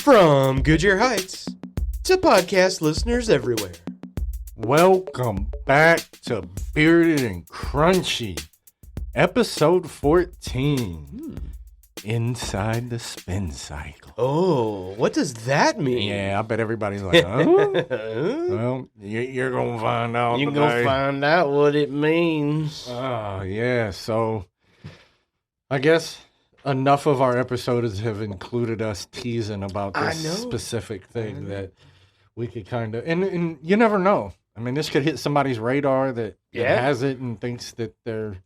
From Goodyear Heights to podcast listeners everywhere. Welcome back to Bearded and Crunchy, episode 14, Inside the Spin Cycle. Oh, what does that mean? Yeah, I bet everybody's like, oh, well, you're going to find out You're today. going to find out what it means. Oh, yeah, so I guess enough of our episodes have included us teasing about this specific thing that we could kind of, and you never know. I mean, this could hit somebody's radar that has it and thinks that they're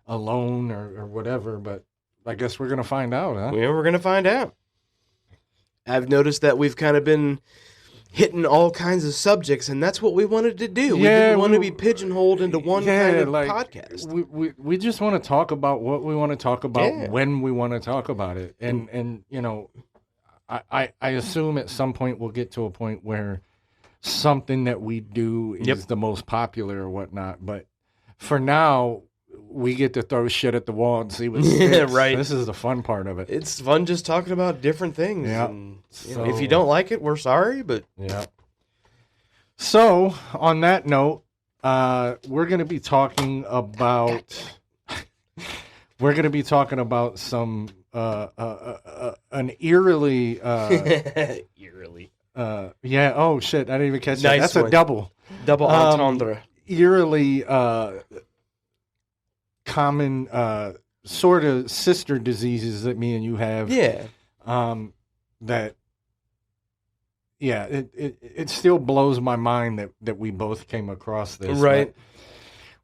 alone or whatever, but I guess we're going to find out, huh? Yeah, we're going to find out. I've noticed that we've kind of been hitting all kinds of subjects, and that's what we wanted to do. We didn't want to be pigeonholed into one kind of podcast. We just want to talk about what we want to talk about when we want to talk about it. And you know, I assume at some point we'll get to a point where something that we do is the most popular or whatnot. But for now, we get to throw shit at the wall and see what sticks. Right. This is the fun part of it. It's fun just talking about different things. Yeah. And, you know, if you don't like it, we're sorry, but... Yeah. So, on that note, we're going to be talking about... some... an eerily... Eerily. Yeah, oh shit, I didn't even catch that. That's one. A double. Double entendre. Eerily common sort of sister diseases that me and you have. Yeah. It still blows my mind that we both came across this. Right.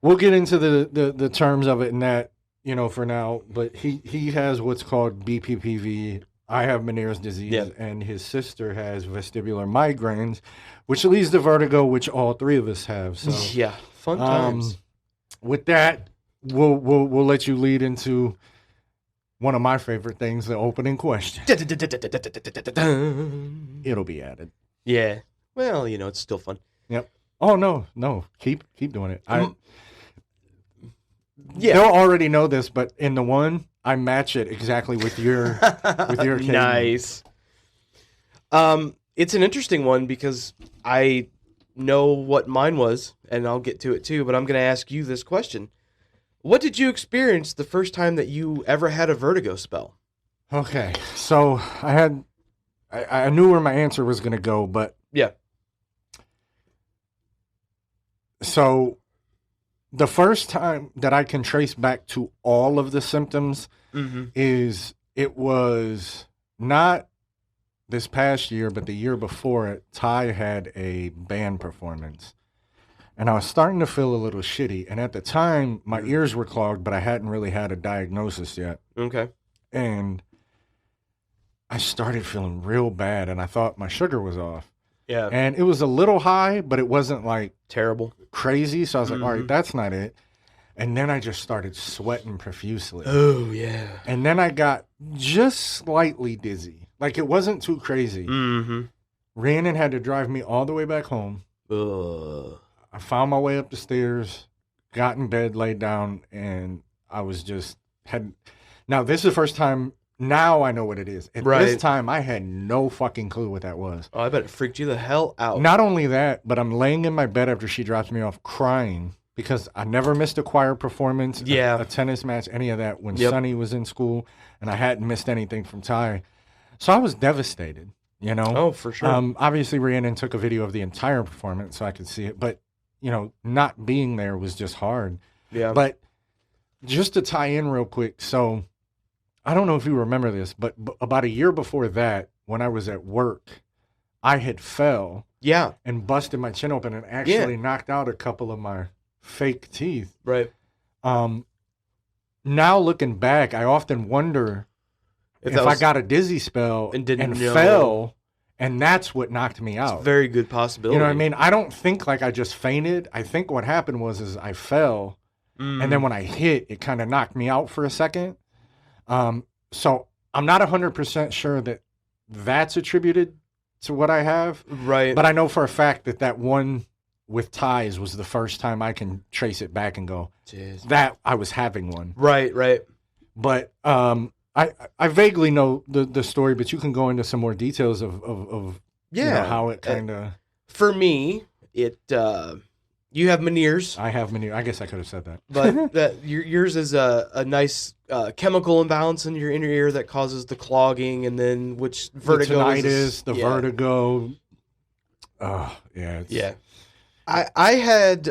We'll get into the terms of it and that, you know, for now. But he has what's called BPPV. I have Ménière's disease, and his sister has vestibular migraines, which leads to vertigo, which all three of us have. So yeah, fun times. With that, we'll let you lead into one of my favorite things, the opening question. It'll be added. Yeah. Well, you know, it's still fun. Yep. Oh no. Keep doing it. Yeah. They'll already know this, but in the one, I match it exactly with your cadence. Nice. It's an interesting one because I know what mine was, and I'll get to it too, but I'm going to ask you this question. What did you experience the first time that you ever had a vertigo spell? Okay, so I knew where my answer was going to go, but... Yeah. So, the first time that I can trace back to all of the symptoms is it was not this past year, but the year before it, Ty had a band performance. And I was starting to feel a little shitty. And at the time, my ears were clogged, but I hadn't really had a diagnosis yet. Okay. And I started feeling real bad, and I thought my sugar was off. Yeah. And it was a little high, but it wasn't like terrible, crazy. So I was like, all right, that's not it. And then I just started sweating profusely. Oh, yeah. And then I got just slightly dizzy. Like, it wasn't too crazy. Rhiannon had to drive me all the way back home. I found my way up the stairs, got in bed, laid down, and I was just... Now, this is the first time... Now I know what it is. At this time, I had no fucking clue what that was. Oh, I bet it freaked you the hell out. Not only that, but I'm laying in my bed after she drops me off crying because I never missed a choir performance, a tennis match, any of that when Sonny was in school, and I hadn't missed anything from Ty. So I was devastated, you know? Oh, for sure. Obviously, Rhiannon took a video of the entire performance so I could see it, but, you know, not being there was just hard. Yeah. But just to tie in real quick, so... I don't know if you remember this, but about a year before that, when I was at work, I had fell and busted my chin open and actually knocked out a couple of my fake teeth. Right. Now looking back, I often wonder if I got a dizzy spell and fell, and that's what knocked me out. It's a very good possibility. You know what I mean? I don't think like I just fainted. I think what happened was I fell, and then when I hit, it kind of knocked me out for a second. So I'm not 100% sure that that's attributed to what I have. Right. But I know for a fact that one with ties was the first time I can trace it back and go, that I was having one. Right. But I vaguely know the story, but you can go into some more details of how it kind of. For me, it you have Meniere's. I have Ménière. I guess I could have said that. But yours is a nice chemical imbalance in your inner ear that causes the clogging, and then which vertigo the tinnitus, the vertigo. Oh yeah, I had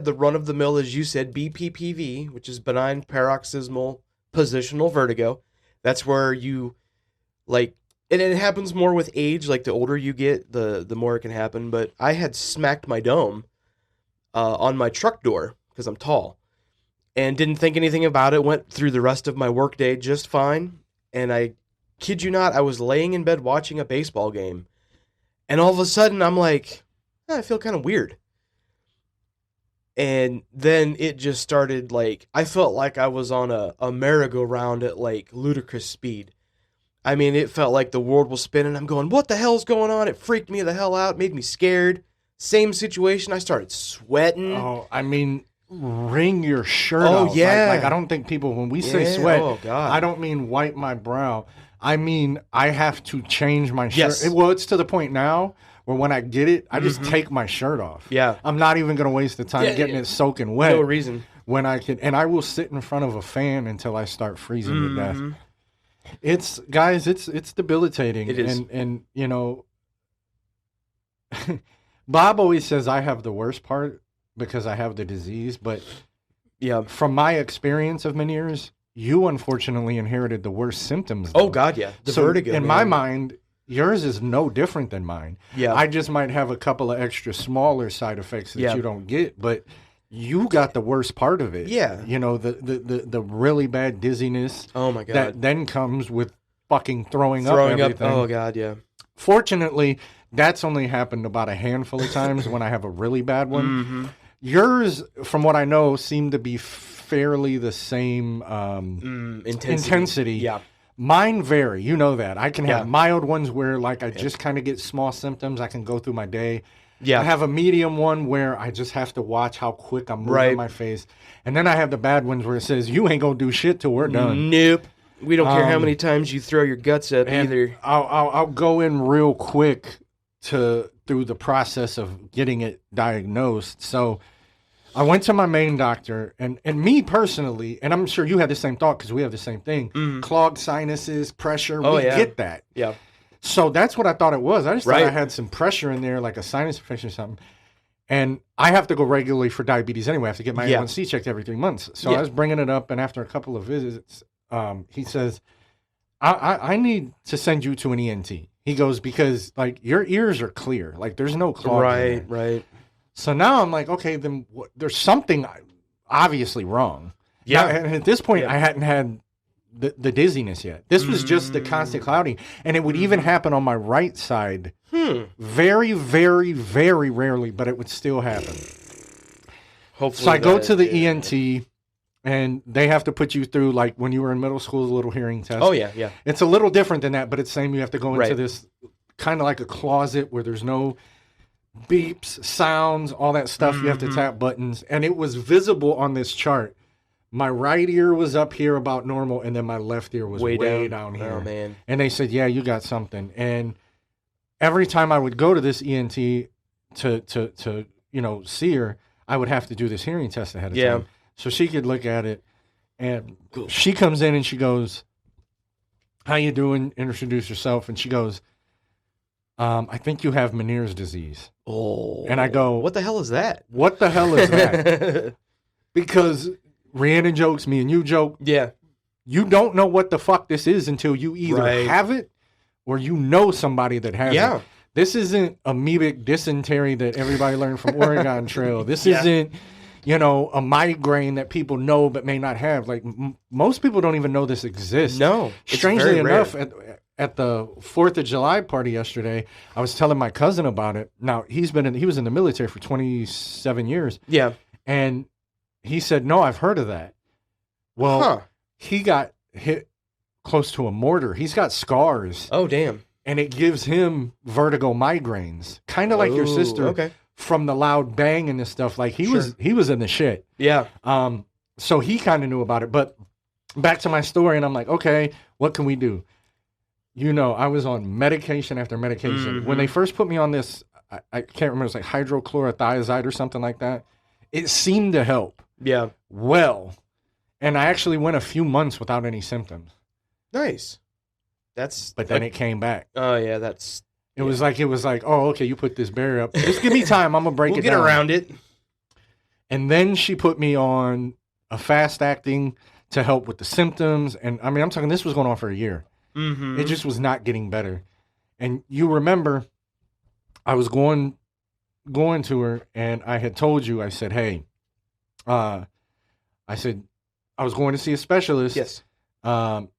the run of the mill, as you said, BPPV, which is benign paroxysmal positional vertigo. That's where you and it happens more with age. Like the older you get, the more it can happen. But I had smacked my dome on my truck door because I'm tall, and didn't think anything about it. Went through the rest of my workday just fine. And I kid you not, I was laying in bed watching a baseball game, and all of a sudden I'm like, I feel kind of weird. And then it just started I felt like I was on a merry-go-round at ludicrous speed. I mean, it felt like the world was spinning. I'm going, what the hell's going on? It freaked me the hell out, made me scared. Same situation. I started sweating. Oh, I mean, wring your shirt Oh, out. yeah. I don't think people, when we say sweat, oh, God. I don't mean wipe my brow. I mean, I have to change my shirt. Yes. Well, it's to the point now where when I get it, I just take my shirt off. Yeah. I'm not even going to waste the time getting it soaking wet. No reason. When I can, and I will sit in front of a fan until I start freezing to death. It's debilitating. It is. And Bob always says I have the worst part because I have the disease, but from my experience of Meniere's, you unfortunately inherited the worst symptoms. Oh God, yeah. The vertigo. In my mind, yours is no different than mine. Yeah. I just might have a couple of extra smaller side effects that you don't get, but you got the worst part of it. Yeah. The really bad dizziness. Oh my God. That then comes with fucking throwing up everything. Oh God, yeah. Fortunately, that's only happened about a handful of times when I have a really bad one. Yours, from what I know, seemed to be fairly the same intensity. Yeah. Mine vary. You know that. I can have mild ones where I just kind of get small symptoms. I can go through my day. Yeah. I have a medium one where I just have to watch how quick I'm moving my face. And then I have the bad ones where it says, you ain't going to do shit till we're done. Nope. We don't care how many times you throw your guts up either. I'll go in real quick through the process of getting it diagnosed. So I went to my main doctor, and me personally, and I'm sure you had the same thought because we have the same thing, clogged sinuses, pressure, we get that. Yeah. So that's what I thought it was. I just thought I had some pressure in there, like a sinus infection or something. And I have to go regularly for diabetes anyway. I have to get my A1C checked every 3 months. So I was bringing it up, and after a couple of visits, he says, I need to send you to an ENT. He goes, because your ears are clear. There's no clogging. Right. So now I'm like, okay, then there's something obviously wrong. Yeah. Now, and at this point, I hadn't had the dizziness yet. This was just the constant clouding. And it would even happen on my right side. Very, very, very rarely, but it would still happen. Hopefully. So I go to the ENT, and they have to put you through, when you were in middle school, a little hearing test. Oh, yeah. It's a little different than that, but it's same. You have to go into this kind of like a closet where there's no beeps, sounds, all that stuff. You have to tap buttons. And it was visible on this chart. My right ear was up here about normal, and then my left ear was way down here. Oh, man. And they said, yeah, you got something. And every time I would go to this ENT to see her, I would have to do this hearing test ahead of time. So she could look at it. And she comes in and she goes, how you doing? Introduce yourself. And she goes, I think you have Meniere's disease. Oh. And I go, what the hell is that? What the hell is that? Because Rhiannon jokes, me and you joke. Yeah. You don't know what the fuck this is until you either have it or you know somebody that has it. This isn't amoebic dysentery that everybody learned from Oregon Trail. This isn't, a migraine that people know but may not have. Most people don't even know this exists. No. Strangely enough, at the 4th of July party yesterday, I was telling my cousin about it. Now, he was in the military for 27 years. Yeah. And he said, no, I've heard of that. Well, he got hit close to a mortar. He's got scars. Oh, damn. And it gives him vertigo migraines. Kind of like your sister from the loud bang and this stuff. He was in the shit. Yeah. So he kind of knew about it. But back to my story, and I'm like, okay, what can we do? I was on medication after medication. When they first put me on this, I can't remember, it's like hydrochlorothiazide or something like that. It seemed to help. Yeah. Well, and I actually went a few months without any symptoms. Nice. But then it came back. Oh, yeah, It was like, oh, okay, you put this barrier up. Just give me time. I'm going to break it down. We'll get around it. And then she put me on a fast acting to help with the symptoms. And I mean, I'm talking, this was going on for a year. Mm-hmm. It just was not getting better. And you remember, I was going to her, and I had told you, I said, hey, I was going to see a specialist. Yes. And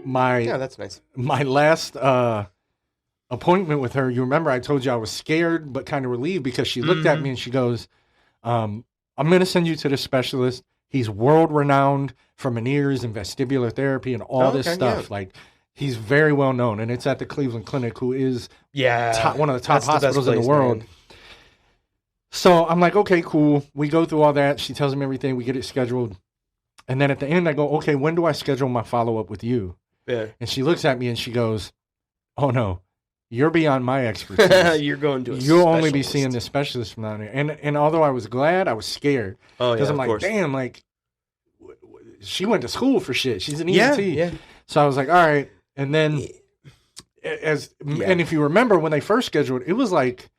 that's nice. My last appointment with her, you remember I told you I was scared but kind of relieved because she looked at me and she goes, I'm going to send you to the specialist. He's world renowned for Ménière's and vestibular therapy and all this stuff. Yeah. Like, he's very well known, and it's at the Cleveland Clinic, who is one of the top hospitals in the world. Man. So I'm like, okay, cool. We go through all that. She tells me everything. We get it scheduled. And then at the end, I go, okay, when do I schedule my follow-up with you? Yeah. And she looks at me and she goes, oh, no, you're beyond my expertise. You're going to a You'll specialist. Only be seeing the specialist from down here. And although I was glad, I was scared. Oh, yeah, because I'm like, course. Damn, like, she went to school for shit. She's an ENT. Yeah. So I was like, all right. And then, and if you remember, when they first scheduled, it was like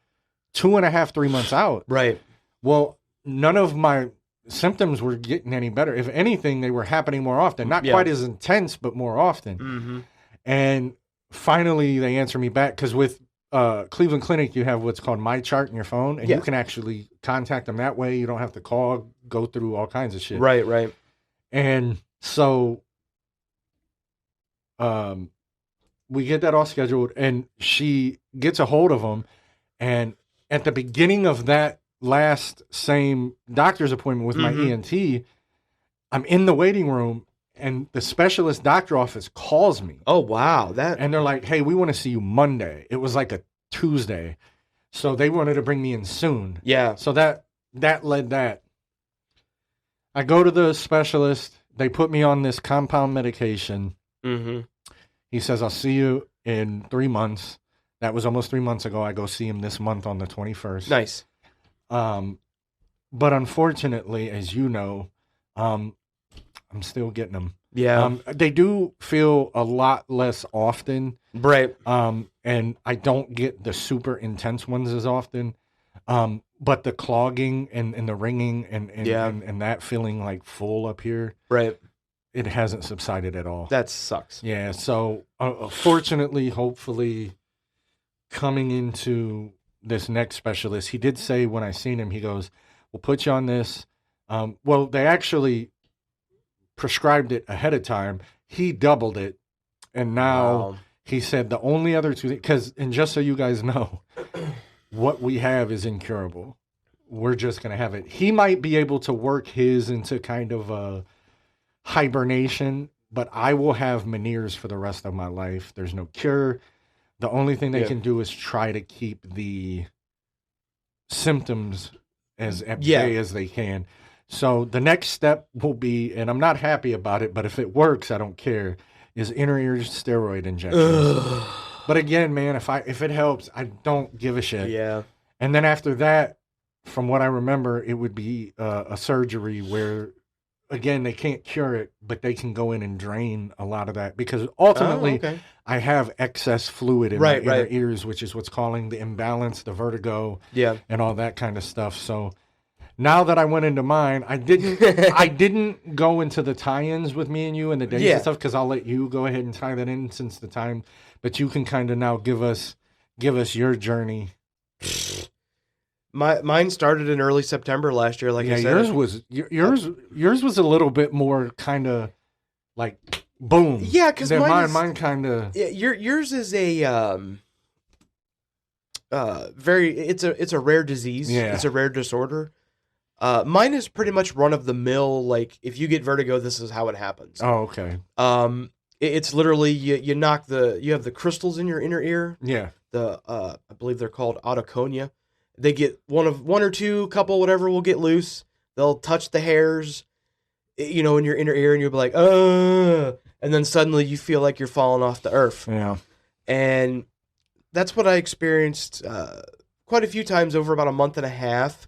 2.5, 3 months out. Right. Well, none of my symptoms were getting any better. If anything, they were happening more often. Not quite as intense, but more often. Mm-hmm. And finally, they answer me back, because with Cleveland Clinic, you have what's called My Chart in your phone, and you can actually contact them that way. You don't have to call, go through all kinds of shit. Right. And so we get that all scheduled, and she gets a hold of them. And at the beginning of that last same doctor's appointment with my ENT, I'm in the waiting room, and the specialist doctor office calls me. Oh, wow. And they're like, hey, we want to see you Monday. It was like a Tuesday. So they wanted to bring me in soon. Yeah. So that led that. I go to the specialist. They put me on this compound medication. Mm-hmm. He says, I'll see you in 3 months. That was almost 3 months ago. I go see him this month on the 21st. Nice. But unfortunately, as you know, I'm still getting them. Yeah. They do feel a lot less often. Right. And I don't get the super intense ones as often. But the clogging and the ringing and that feeling like full up here. Right. It hasn't subsided at all. That sucks. Yeah. So fortunately, hopefully, coming into this next specialist, he did say when I seen him, he goes, we'll put you on this. Well, they actually prescribed it ahead of time. He doubled it. And now he said the only other two, because, and just so you guys know, what we have is incurable. We're just going to have it. He might be able to work his into kind of a hibernation, but I will have Ménière's for the rest of my life. There's no cure. The only thing they can do is try to keep the symptoms as at bay as they can. So the next step will be, and I'm not happy about it, but if it works, I don't care, is inner ear steroid injections. But again, man, if it helps, I don't give a shit. Yeah. And then after that, from what I remember, it would be a surgery where, again, they can't cure it, but they can go in and drain a lot of that, because ultimately I have excess fluid in my inner ears, which is what's causing the imbalance, the vertigo, and all that kind of stuff. So now that I went into mine, I didn't go into the tie-ins with me and you and the days and stuff, because I'll let you go ahead and tie that in since the time. But you can kind of now give us your journey. Mine started in early September last year. Like I said, yours was a little bit more kind of like boom. Yeah, because mine kind of. Yeah, yours is a it's a rare disease. Yeah. It's a rare disorder. Mine is pretty much run of the mill. Like, if you get vertigo, this is how it happens. Oh, okay. It's literally you have the crystals in your inner ear. Yeah. I believe they're called autoconia. They get one or two, couple, whatever will get loose. They'll touch the hairs. in your inner ear, and you'll be like, and then suddenly you feel like you're falling off the earth. Yeah. And that's what I experienced quite a few times over about a month and a half,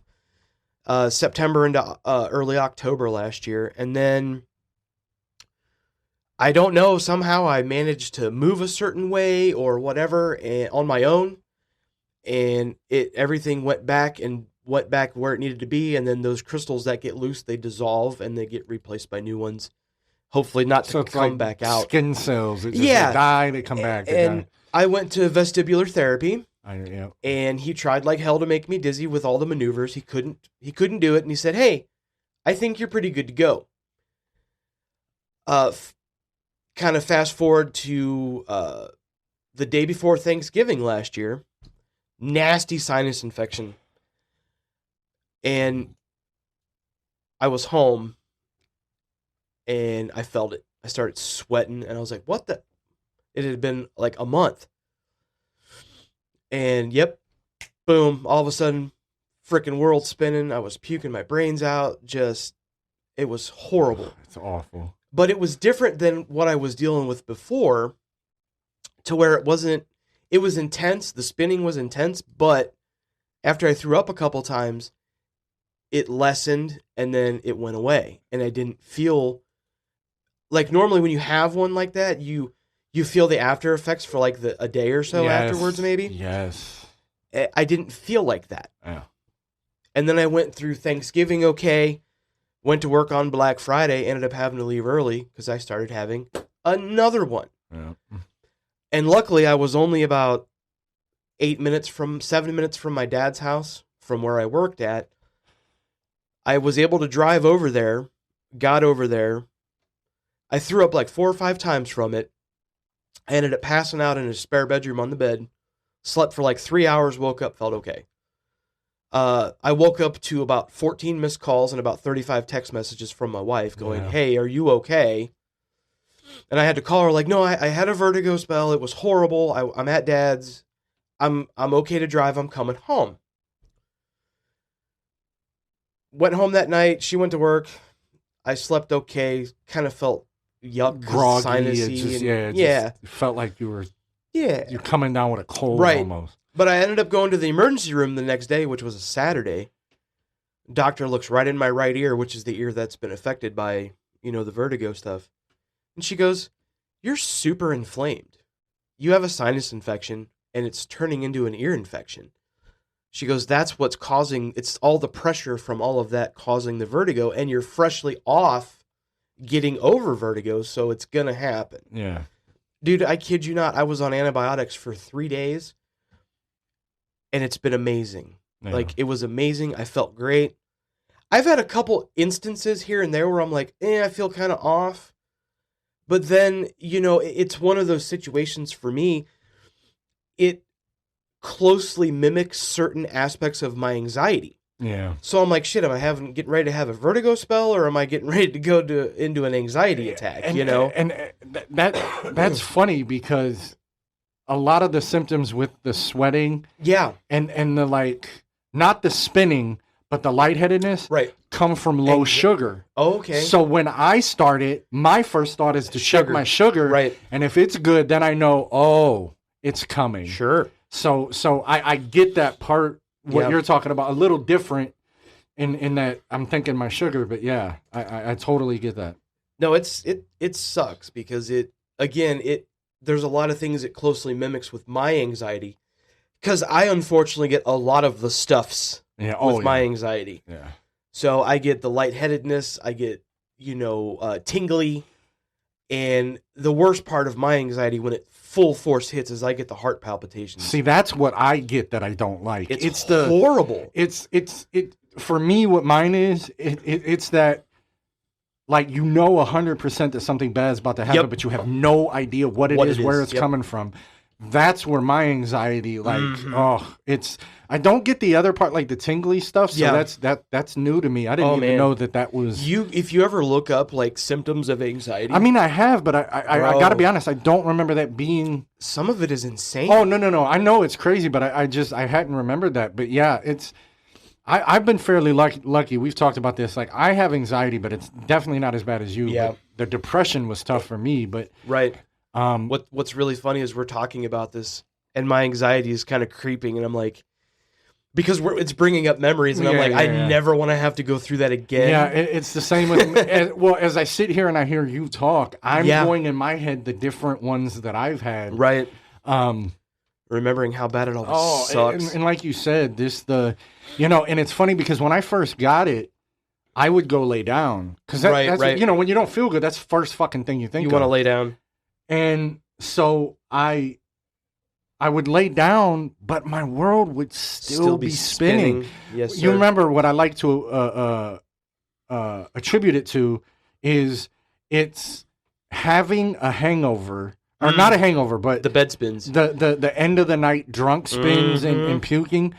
September into early October last year. And then I don't know, somehow I managed to move a certain way or whatever on my own, and everything went back where it needed to be. And then those crystals that get loose, they dissolve and they get replaced by new ones. Hopefully not to come back out. Skin cells. They die, they come back. And I went to vestibular therapy, yeah. and he tried like hell to make me dizzy with all the maneuvers. He couldn't do it, and he said, "Hey, I think you're pretty good to go." Kind of fast forward to the day before Thanksgiving last year, nasty sinus infection, and I was home. And I felt it. I started sweating, and I was like, what the? It had been like a month. And yep, boom, all of a sudden, freaking world spinning. I was puking my brains out. It was horrible. It's awful. But it was different than what I was dealing with before, to where it was intense. The spinning was intense, but after I threw up a couple times, it lessened, and then it went away. And I didn't feel... Like normally when you have one like that, you feel the after effects for like a day or so afterwards, maybe. Yes. I didn't feel like that. Yeah. And then I went through Thanksgiving okay, went to work on Black Friday, ended up having to leave early because I started having another one. Yeah. And luckily I was only about 7 minutes from my dad's house, from where I worked at. I was able to drive over there, got over there. I threw up like 4 or 5 times from it. I ended up passing out in a spare bedroom on the bed. Slept for like 3 hours, woke up, felt okay. I woke up to about 14 missed calls and about 35 text messages from my wife going, "Hey, are you okay?" And I had to call her like, "No, I had a vertigo spell. It was horrible. I'm at Dad's. I'm okay to drive. I'm coming home." Went home that night. She went to work. I slept okay. Kind of felt yuck, groggy, sinusy. It felt like you're coming down with a cold almost. But I ended up going to the emergency room the next day, which was a Saturday. Doctor looks right in my right ear, which is the ear that's been affected by, the vertigo stuff. And she goes, "You're super inflamed. You have a sinus infection, and it's turning into an ear infection." She goes, "That's what's it's all the pressure from all of that causing the vertigo, and you're freshly off getting over vertigo, so it's gonna happen." Yeah. Dude, I kid you not, I was on antibiotics for 3 days, and it's been amazing. Yeah. Like, it was amazing. I felt great. I've had a couple instances here and there where I'm like, I feel kind of off. But then, it's one of those situations for me, it closely mimics certain aspects of my anxiety. Yeah. So I'm like, shit, am I getting ready to have a vertigo spell, or am I getting ready to go into an anxiety attack, And that's funny because a lot of the symptoms with the sweating, and the not the spinning, but the lightheadedness, come from low sugar. Oh, okay. So when I started, my first thought is to check my sugar, and if it's good, then I know, it's coming. Sure. So I get that part. What you're talking about, a little different in that I'm thinking my sugar, but yeah, I totally get that. No, it sucks because there's a lot of things it closely mimics with my anxiety, because I unfortunately get a lot of the stuffs with my anxiety. Yeah. So I get the lightheadedness, I get tingly, and the worst part of my anxiety when it full force hits is I get the heart palpitations. See, that's what I get that I don't like. It's horrible. It's for me. What mine is, it's that, like, 100% that something bad is about to happen, but you have no idea what it is, where it's coming from. That's where my anxiety, I don't get the other part, like the tingly stuff. So that's new to me. I didn't even know that was if you ever look up like symptoms of anxiety. I mean, I have, but I got to be honest, I don't remember that being. Some of it is insane. Oh no! I know it's crazy, but I hadn't remembered that. But yeah, I've been fairly lucky. We've talked about this. Like, I have anxiety, but it's definitely not as bad as you. Yeah. But the depression was tough for me. But right. What's really funny is we're talking about this, and my anxiety is kind of creeping, and I'm like, because it's bringing up memories, and I'm like, I never want to have to go through that again. Yeah, it's the same with as I sit here and I hear you talk, I'm going in my head the different ones that I've had. Right. Remembering how bad it all sucks. And like you said, and it's funny because when I first got it, I would go lay down. Because that's, when you don't feel good, that's the first fucking thing you think of. You want to lay down. And so I would lay down, but my world would still be spinning. Yes, sir. You remember what I like to attribute it to is it's having a hangover. Or not a hangover, but the bed spins. The end of the night drunk spins and puking,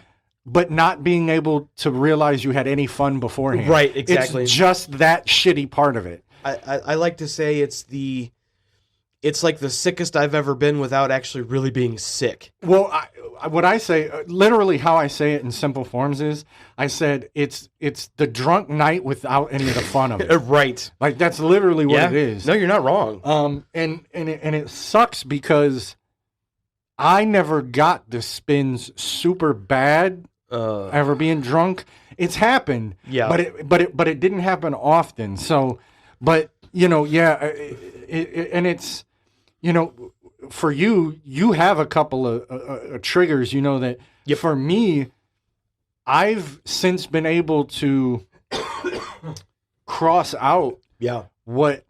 but not being able to realize you had any fun beforehand. Right, exactly. It's just that shitty part of it. I like to say it's like the sickest I've ever been without actually really being sick. Well, what I say, literally how I say it in simple forms is, I said it's the drunk night without any of the fun of it. Right. Like, that's literally what it is. No, you're not wrong. And it sucks because I never got the spins super bad ever being drunk. It's happened. Yeah. But it didn't happen often. So, but and it's, for you have a couple of triggers, that for me, I've since been able to cross out what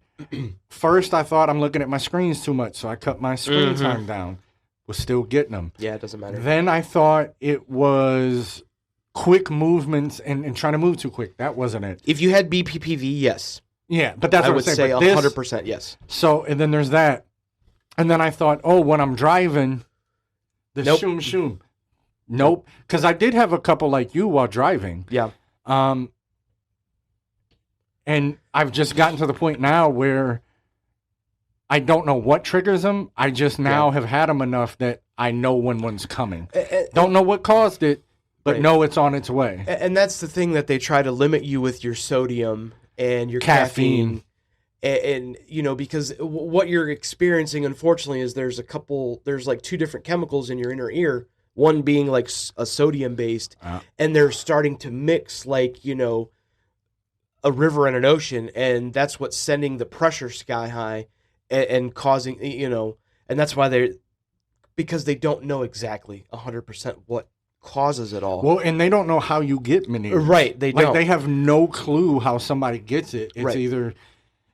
first I thought I'm looking at my screens too much, so I cut my screen time down. Was still getting them. Yeah, it doesn't matter. Then I thought it was quick movements and trying to move too quick. That wasn't it. If you had BPPV, yes. Yeah, but that's what I would say 100% yes. So, and then there's that. And then I thought, when I'm driving, the shoom shoom. Nope. Because I did have a couple like you while driving. Yeah. And I've just gotten to the point now where I don't know what triggers them. I just now have had them enough that I know when one's coming. Don't know what caused it, but know it's on its way. And that's the thing that they try to limit you with your sodium and your caffeine. And because what you're experiencing, unfortunately, is there's like two different chemicals in your inner ear, one being like a sodium based, and they're starting to mix like, a river and an ocean. And that's what's sending the pressure sky high and causing, and that's why because they don't know exactly 100% what causes it all. Well, and they don't know how you get Ménière. Right, they don't. They have no clue how somebody gets it. It's either...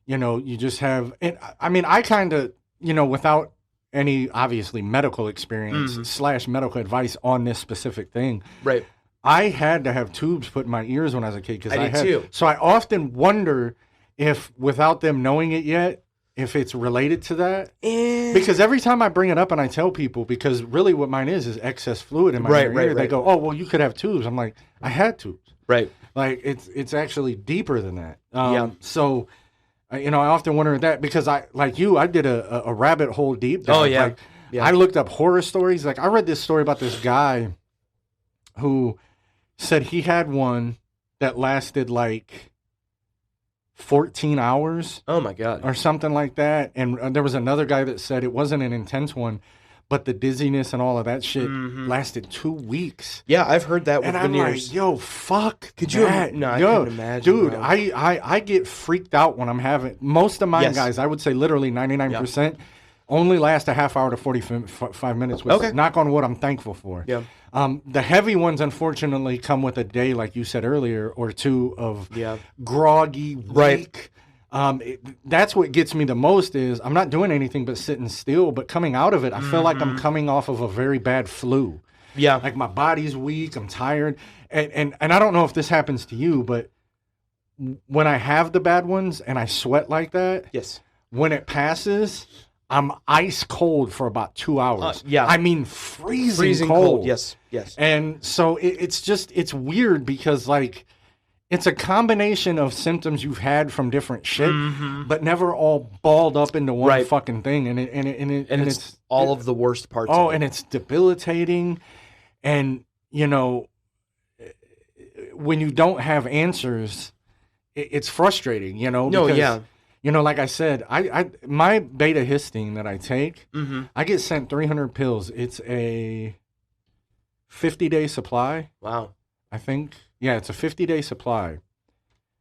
you just have, and I mean, I kind of, without any obviously medical experience / medical advice on this specific thing. Right. I had to have tubes put in my ears when I was a kid because I had. Too. So I often wonder if, without them knowing it yet, if it's related to that. Because every time I bring it up and I tell people, because really what mine is excess fluid in my ear. They go, "Oh, well, you could have tubes." I'm like, I had tubes. Right. Like it's actually deeper than that. So. I often wonder that because I did a rabbit hole deep dive. Oh, yeah. I looked up horror stories. Like, I read this story about this guy who said he had one that lasted like 14 hours. Oh, my God. Or something like that. And there was another guy that said it wasn't an intense one, but the dizziness and all of that shit lasted 2 weeks. Yeah, I've heard that with and I'm Ménière's. like, yo, fuck. Could you? No, I couldn't imagine. Dude, bro. I get freaked out when I'm having. Most of mine, guys, I would say literally 99%, only last a half hour to 45 minutes. Which, knock on wood, I'm thankful for. Yeah. The heavy ones, unfortunately, come with a day, like you said earlier, or two of groggy, weak. That's what gets me the most is I'm not doing anything but sitting still, but coming out of it, I feel like I'm coming off of a very bad flu. Yeah. Like my body's weak, I'm tired. And I don't know if this happens to you, but when I have the bad ones and I sweat like that, when it passes, I'm ice cold for about 2 hours. I mean freezing cold. Yes. And so it's weird because like it's a combination of symptoms you've had from different shit, but never all balled up into one fucking thing. And it's all of the worst parts. Oh, and it's debilitating. And when you don't have answers, it's frustrating, No, because, yeah. Like I said, I my beta histine that I take, I get sent 300 pills. It's a 50-day supply, Wow. I think. Yeah, it's a 50-day supply.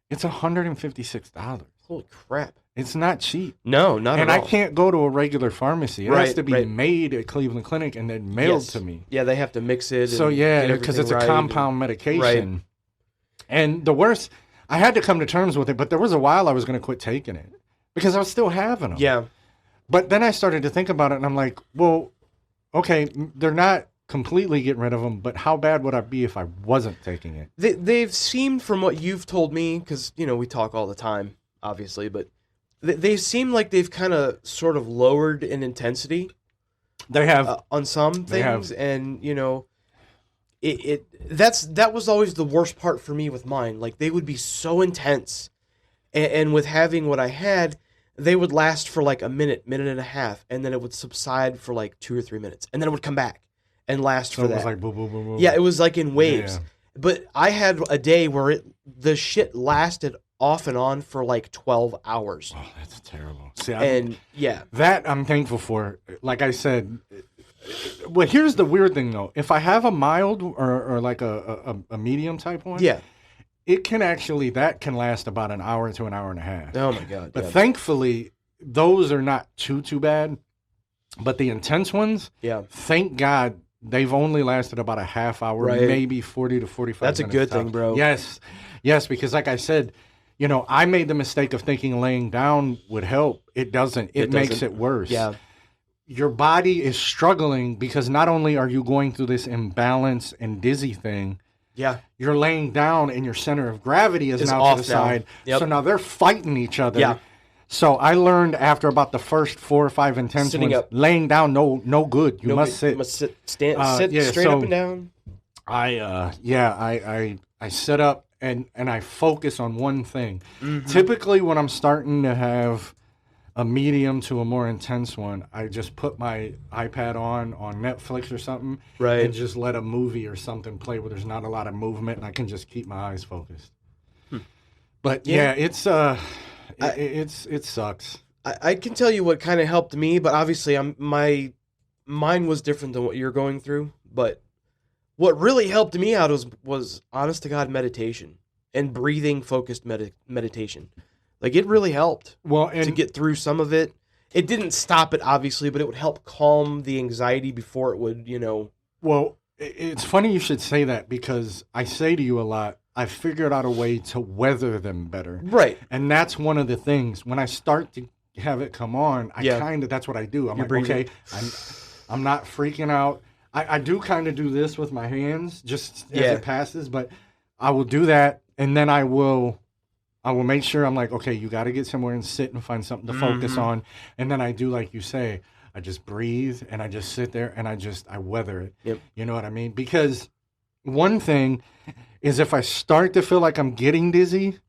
It's $156. Holy crap. It's not cheap. No, not And at I all. can't go to a regular pharmacy. It has to be made at Cleveland Clinic and then mailed to me. Yeah, they have to mix it. So, and yeah, get because it's a everything compound medication. Right. And the worst, I had to come to terms with it, but there was a while I was going to quit taking it because I was still having them. Yeah. But then I started to think about it, and I'm like, well, okay, they're not completely getting rid of them, but how bad would I be if I wasn't taking it? They've seemed, from what you've told me, because, we talk all the time, obviously, but they seem like they've kind of sort of lowered in intensity. They have. On some things, and, that was always the worst part for me with mine. Like, they would be so intense, and with having what I had, they would last for like a minute, minute and a half, and then it would subside for like 2 or 3 minutes, and then it would come back and last for that. It was like boom, boom, boom, boom. Yeah, it was like in waves. Yeah. But I had a day where the shit lasted off and on for like 12 hours. Oh, that's terrible. See, that I'm thankful for. Like I said, well, here's the weird thing though. If I have a mild or like a medium type one, yeah, it can last about an hour to an hour and a half. Oh my God. But thankfully, those are not too bad. But the intense ones, thank God, they've only lasted about a half hour, maybe 40 to 45 minutes. That's a good thing, bro. Yes, because like I said, I made the mistake of thinking laying down would help. It doesn't. It makes it worse. Yeah. Your body is struggling because not only are you going through this imbalance and dizzy thing, you're laying down and your center of gravity is now to the side. Yep. So now they're fighting each other. Yeah. So I learned after about the first 4 or 5 intense Sitting ones, up. laying down, no good. You must sit. You must sit straight up and down. I sit up and I focus on one thing. Mm-hmm. Typically, when I'm starting to have a medium to a more intense one, I just put my iPad on Netflix or something, and just let a movie or something play where there's not a lot of movement, and I can just keep my eyes focused. But it sucks. I can tell you what kind of helped me, but obviously mine was different than what you're going through. But what really helped me out was honest to God meditation and breathing focused meditation. Like, it really helped to get through some of it. It didn't stop it, obviously, but it would help calm the anxiety before it would, Well, it's funny you should say that because I say to you a lot, I figured out a way to weather them better. Right. And that's one of the things. When I start to have it come on, that's what I do. I'm okay, I'm not freaking out. I do kind of do this with my hands just as it passes, but I will do that, and then I will make sure I'm like, okay, you got to get somewhere and sit and find something to focus on. And then I do like you say, I just breathe and I just sit there and I weather it. Yep. You know what I mean? Because one thing is if I start to feel like I'm getting dizzy,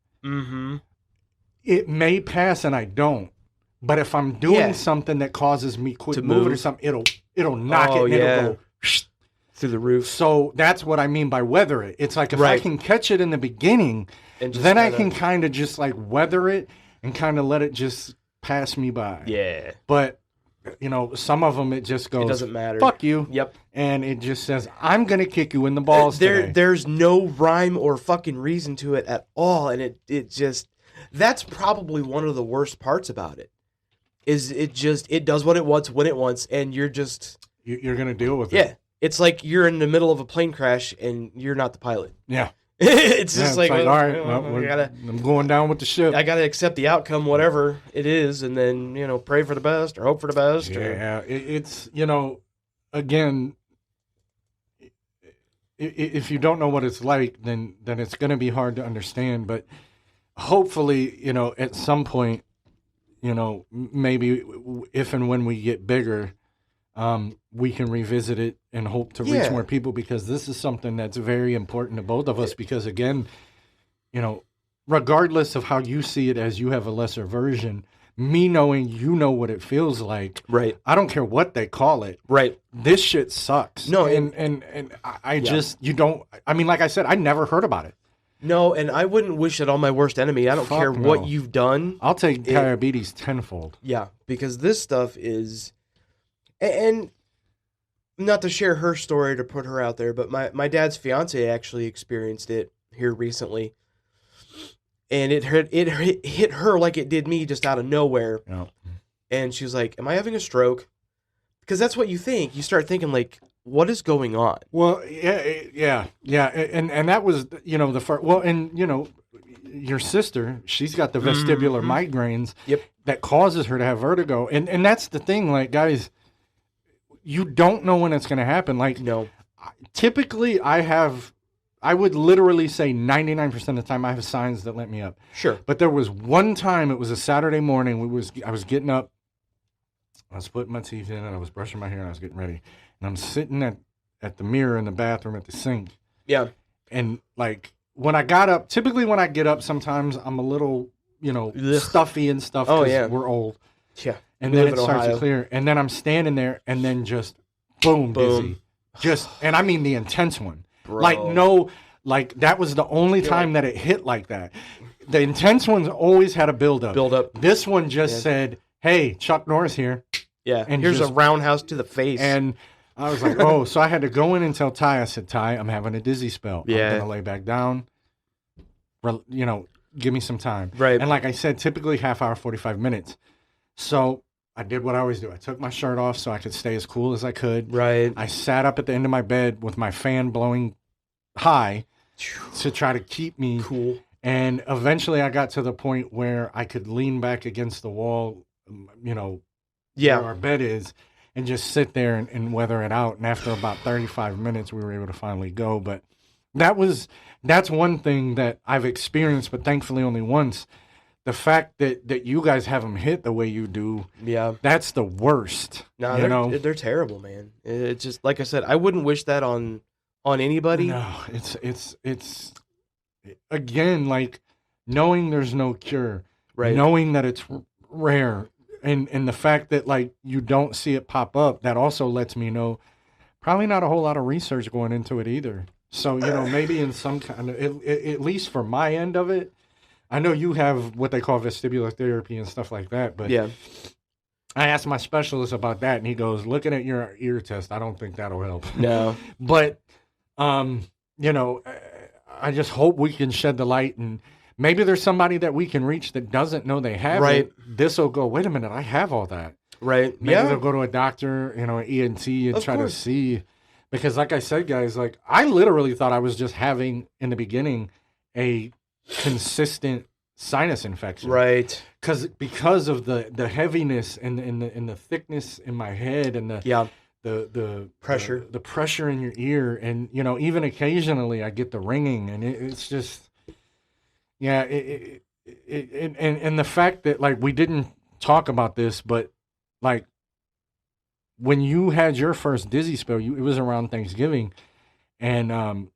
it may pass and I don't. But if I'm doing something that causes me quit moving or something, it'll knock it and it'll go through the roof. So that's what I mean by weather it. It's like if I can catch it in the beginning, then I can kind of just like weather it and kind of let it just pass me by. Yeah. But, some of them it just goes, it doesn't matter. Fuck you. Yep. And it just says, I'm going to kick you in the balls today. There's no rhyme or fucking reason to it at all. And it just, that's probably one of the worst parts about it. Is it does what it wants when it wants, and you're just... You're going to deal with it. Yeah. It's like you're in the middle of a plane crash, and you're not the pilot. Yeah. It's just like, all right, I'm going down with the ship. I got to accept the outcome, whatever it is, and then, pray for the best or hope for the best. Yeah, it's, again, if you don't know what it's like, then it's going to be hard to understand. But hopefully, at some point, maybe if and when we get bigger, we can revisit it and hope to reach more people, because this is something that's very important to both of us. Because again, regardless of how you see it, as you have a lesser version, me knowing what it feels like, right? I don't care what they call it, right? This shit sucks. No, and I just, you don't. I mean, like I said, I never heard about it. No, and I wouldn't wish it on my worst enemy. I don't Fuck care no. what you've done. I'll take diabetes tenfold. Yeah, because this stuff is, and not to share her story to put her out there, but my dad's fiance actually experienced it here recently, and it hit her like it did me, just out of nowhere. Yeah. And she was like, "Am I having a stroke?" Because that's what you think. You start thinking like, "What is going on?" Well, yeah, and that was, the first. Well, and your sister, she's got the vestibular migraines. Yep. That causes her to have vertigo, and that's the thing. Like, guys, you don't know when it's going to happen. Like, No. Typically, I would literally say 99% of the time I have signs that let me up. Sure. But there was one time, it was a Saturday morning. I was getting up, I was putting my teeth in, and I was brushing my hair, and I was getting ready. And I'm sitting at the mirror in the bathroom at the sink. Yeah. And like when I got up, typically when I get up, sometimes I'm a little, stuffy and stuff. Oh, yeah. We're old. Yeah. And We then live it in starts to Ohio. clear. And then I'm standing there, and then just boom, dizzy. And I mean the intense one. Bro. That was the only time that it hit like that. The intense ones always had a buildup. This one just said, "Hey, Chuck Norris here." Yeah. And here's just- a roundhouse to the face. And I was like, oh, so I had to go in and tell Ty. I said, Ty, I'm having a dizzy spell. Yeah. I'm going to lay back down. Give me some time. Right. And like I said, typically half hour, 45 minutes. So I did what I always do. I took my shirt off so I could stay as cool as I could. Right. I sat up at the end of my bed with my fan blowing high to try to keep me cool. And eventually I got to the point where I could lean back against the wall, Yeah. where our bed is, and just sit there and weather it out. And after about 35 minutes, we were able to finally go. But that's one thing that I've experienced, but thankfully only once. The fact that you guys have them hit the way you do, Yeah. that's the worst. No, they're terrible, man. It's just like I said, I wouldn't wish that on anybody. No, it's again, like knowing there's no cure, Right. knowing that it's rare, and the fact that like you don't see it pop up, that also lets me know probably not a whole lot of research going into it either. So maybe in some kind of at least for my end of it, I know you have what they call vestibular therapy and stuff like that, but Yeah. I asked my specialist about that, and he goes, "Looking at your ear test, I don't think that'll help." No. But I just hope we can shed the light, and maybe there's somebody that we can reach that doesn't know they have Right. it. This will go, wait a minute, I have all that. Right. Maybe Yeah. they'll go to a doctor, an ENT, and Of try course. to see. Because like I said, guys, like I literally thought I was just having, in the beginning, a consistent sinus infection. Right. Because of the heaviness and the thickness in my head and the Yeah. the Pressure. the pressure in your ear, and even occasionally I get the ringing, and it's just and the fact that like we didn't talk about this, but like when you had your first dizzy spell, it was around Thanksgiving, and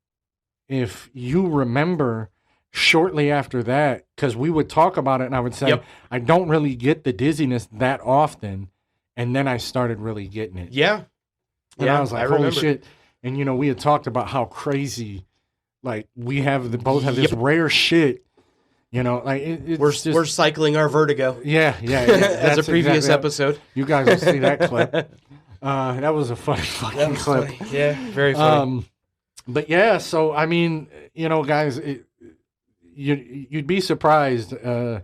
if you remember shortly after that, because we would talk about it and I would say, Yep. I don't really get the dizziness that often, and then I started really getting it. Yeah. And Yeah, I was like, I holy remember. shit. And, we had talked about how crazy, like, we have both have this Yep. rare shit, like, it's We're just, we're cycling our vertigo. yeah. As a That's previous exactly- episode. You guys will see that clip. That was a funny fucking That was clip. funny. Yeah. Very funny. But yeah, so, I mean, guys, you'd be surprised, and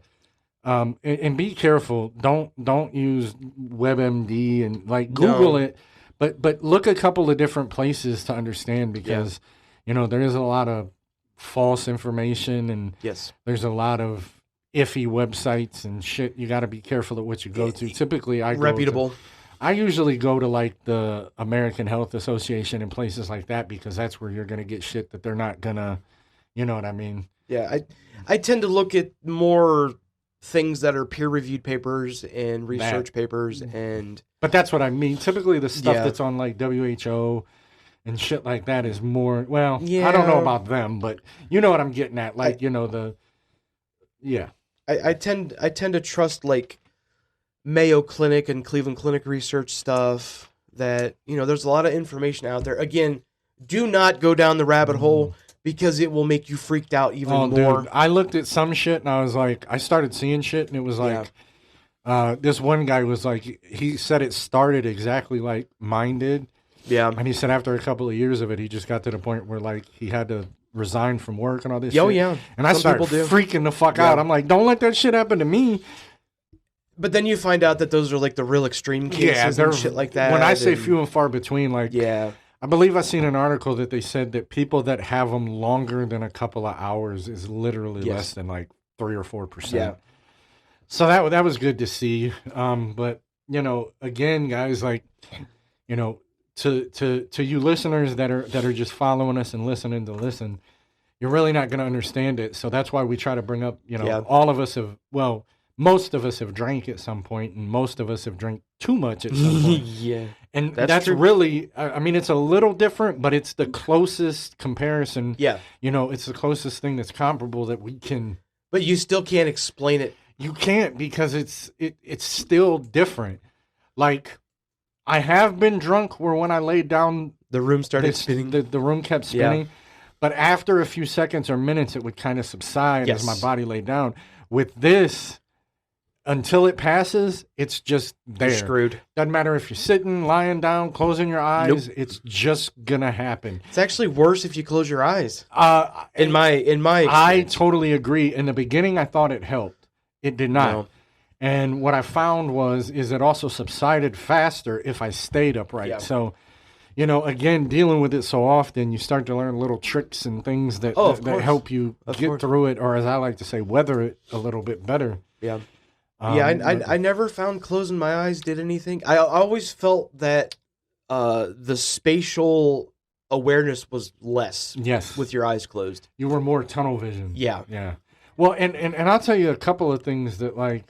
be careful. Don't use WebMD and like Google No. it, but look a couple of different places to understand, because there is a lot of false information, and Yes. there's a lot of iffy websites and shit. You got to be careful at what you go to. Typically, Reputable. I usually go to like the American Health Association and places like that, because that's where you're gonna get shit that they're not gonna, you know what I mean? Yeah. I tend to look at more things that are peer-reviewed papers and research papers, and But that's what I mean. Typically, the stuff Yeah. that's on like WHO and shit like that is more. Well, Yeah. I don't know about them, but you know what I'm getting at. Like yeah, I tend to trust like Mayo Clinic and Cleveland Clinic research stuff. That there's a lot of information out there. Again, do not go down the rabbit hole, because it will make you freaked out even Oh, more. dude, I looked at some shit and I was like, I started seeing shit and it was like, this one guy was like, he said it started exactly like mine did. Yeah. And he said after a couple of years of it, he just got to the point where like he had to resign from work and all this Oh, shit. yeah. And I Some started people do. freaking the fuck out. I'm like, don't let that shit happen to me. But then you find out that those are like the real extreme cases and shit like that. When I say few and far between, like, I believe I seen an article that they said that people that have them longer than a couple of hours is literally less than like 3 or 4%. Yeah. So that was good to see. But you know, again, guys, like, you know, to you listeners that are just following us and listening to listen, you're really not going to understand it. So that's why we try to bring up, you know, all of us have, well, most of us have drank at some point, and most of us have drank too much at some point. And that's really, I mean, it's a little different, but it's the closest comparison. Yeah. You know, it's the closest thing that's comparable that we can. But you still can't explain it. You can't, because it's still different. Like, I have been drunk where when I laid down, the room started spinning. The room kept spinning. Yeah. But after a few seconds or minutes, it would kind of subside as my body laid down. With this, until it passes, it's just there. You're screwed. Doesn't matter if you're sitting, lying down, closing your eyes. Nope. It's just gonna happen. It's actually worse if you close your eyes. In my experience. I totally agree. In the beginning, I thought it helped. It did not. No. And what I found is it also subsided faster if I stayed upright. Yeah. So, you know, again, dealing with it so often, you start to learn little tricks and things that help you get through it, or as I like to say, weather it a little bit better. Yeah. I never found closing my eyes did anything. I always felt that the spatial awareness was less. Yes. With your eyes closed. You were more tunnel vision. Yeah. Yeah. Well, and I'll tell you a couple of things that, like,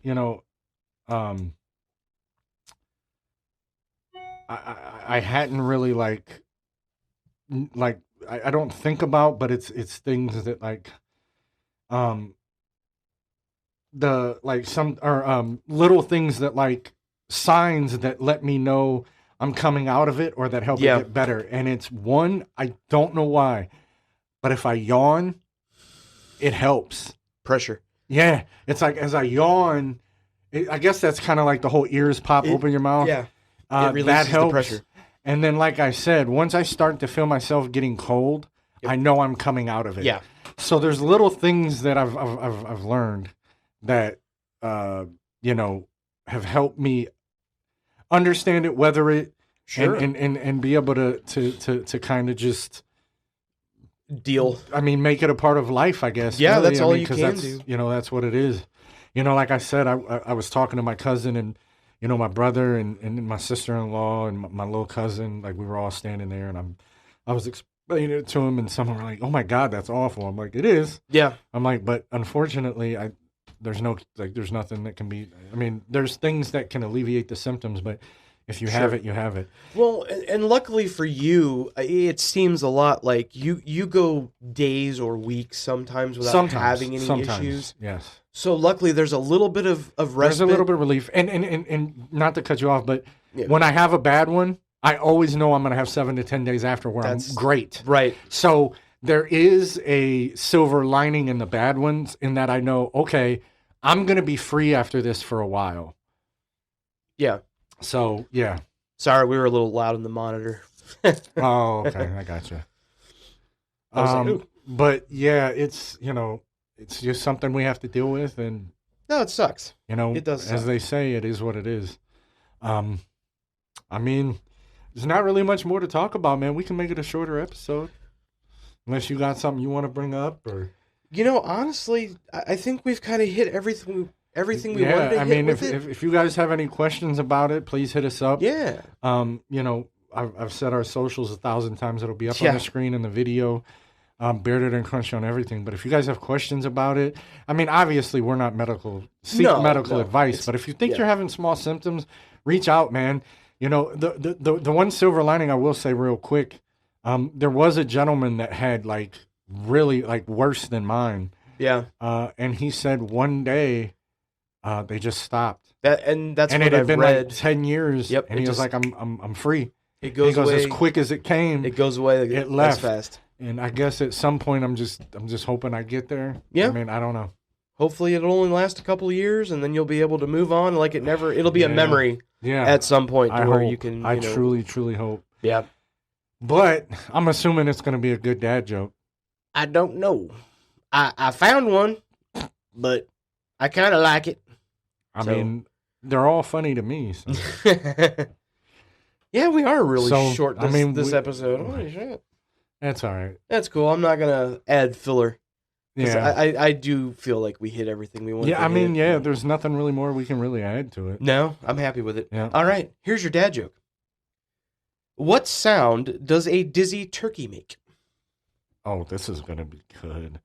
you know, I hadn't really I don't think about, but it's things that like, the like some or little things that like signs that let me know I'm coming out of it or that help me get better. And it's one, I don't know why, but if I yawn, it helps. Pressure. Yeah, it's like as I yawn, I guess that's kind of like the whole ears pop, open your mouth. Yeah, it releases that helps. The pressure. And then, like I said, once I start to feel myself getting cold, I know I'm coming out of it. Yeah. So there's little things that I've learned that you know, have helped me understand it, weather it, and be able to kind of just deal. I mean, make it a part of life, I guess. Yeah, really. That's all you can do. You know, that's what it is. You know, like I said, I was talking to my cousin and, you know, my brother and my sister-in-law and my little cousin, like we were all standing there, and I was explaining it to him, and someone were like, "Oh my God, that's awful." I'm like, "It is." Yeah. I'm like, but unfortunately, there's nothing that can be. I mean, there's things that can alleviate the symptoms, but if you have it, you have it. Well, and luckily for you, it seems a lot like you go days or weeks sometimes without having any issues. Yes. So luckily, there's a little bit of respite. There's a little bit of relief, and not to cut you off, but when I have a bad one, I always know I'm going to have 7 to 10 days after where I'm great. Right. So there is a silver lining in the bad ones, in that I know, okay, I'm going to be free after this for a while. Yeah. So, yeah. Sorry, we were a little loud in the monitor. Oh, okay. I gotcha. But yeah, it's, you know, it's just something we have to deal with, and no, it sucks. You know, it does suck. As they say, it is what it is. I mean, there's not really much more to talk about, man. We can make it a shorter episode, unless you got something you want to bring up, or. You know, honestly, I think we've kind of hit everything we wanted to hit. I mean, if you guys have any questions about it, please hit us up. Yeah. You know, I've said our socials 1,000 times. It'll be up on the screen in the video. Bearded and Crunchy on everything. But if you guys have questions about it, I mean, obviously we're not medical advice. But if you think you're having small symptoms, reach out, man. You know, the one silver lining I will say real quick, there was a gentleman that had like really like worse than mine. Yeah. And he said one day they just stopped. That's and what it had I've been read. Like 10 years. Yep. And he was like, I'm free. It goes away as quick as it came. It goes away. It left fast. And I guess at some point I'm just hoping I get there. Yeah. I mean, I don't know. Hopefully it'll only last a couple of years, and then you'll be able to move on like it'll be a memory at some point to where you can, I truly, truly hope. Yeah. But I'm assuming it's going to be a good dad joke. I don't know. I found one, but I kind of like it. I mean, they're all funny to me. So. Yeah, we are really short this episode. Holy shit. That's all right. That's cool. I'm not going to add filler. Yeah. I do feel like we hit everything we wanted to hit. Yeah, there's nothing really more we can really add to it. No, I'm happy with it. Yeah. All right, here's your dad joke. What sound does a dizzy turkey make? Oh, this is going to be good.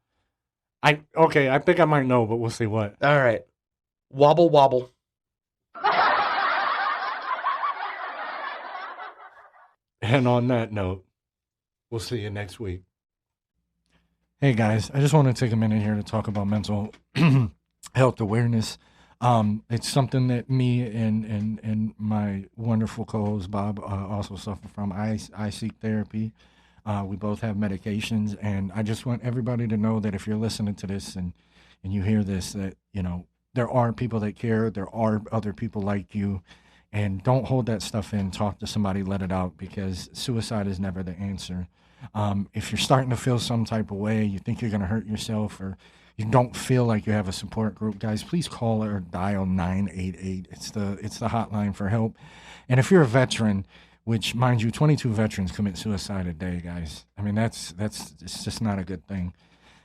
I think I might know, but we'll see what. All right. Wobble, wobble. And on that note, we'll see you next week. Hey guys, I just want to take a minute here to talk about mental health awareness. It's something that me and my wonderful co-host Bob also suffer from. I seek therapy. We both have medications, and I just want everybody to know that if you're listening to this and you hear this, that there are people that care. There are other people like you, and don't hold that stuff in. Talk to somebody, let it out, because suicide is never the answer. If you're starting to feel some type of way, you think you're going to hurt yourself, or you don't feel like you have a support group, guys, please call or dial 988. It's the hotline for help. And if you're a veteran, which, mind you, 22 veterans commit suicide a day, guys. I mean, it's just not a good thing.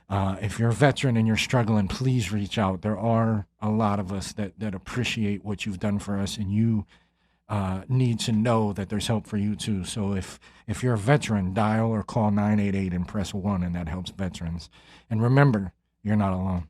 If you're a veteran and you're struggling, please reach out. There are a lot of us that appreciate what you've done for us, and you need to know that there's help for you too. So if you're a veteran, dial or call 988 and press 1, and that helps veterans. And remember, you're not alone.